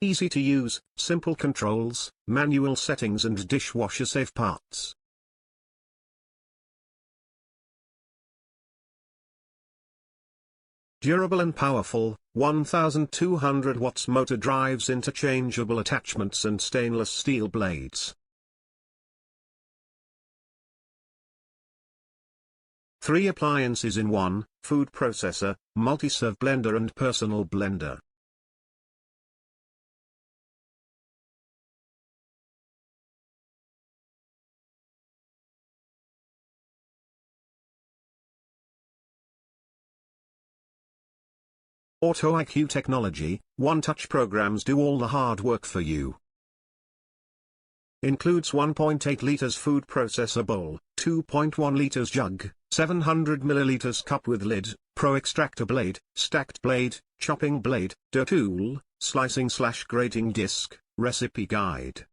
Easy to use, simple controls, manual settings and dishwasher-safe parts. Durable and powerful, 1200 watts motor drives, interchangeable attachments and stainless steel blades. 3 appliances in one: food processor, multi-serve blender and personal blender. AutoIQ technology, one-touch programs do all the hard work for you. Includes 1.8 liters food processor bowl, 2.1 liters jug, 700 milliliters cup with lid, pro extractor blade, stacked blade, chopping blade, tool, slicing/grating disc, recipe guide.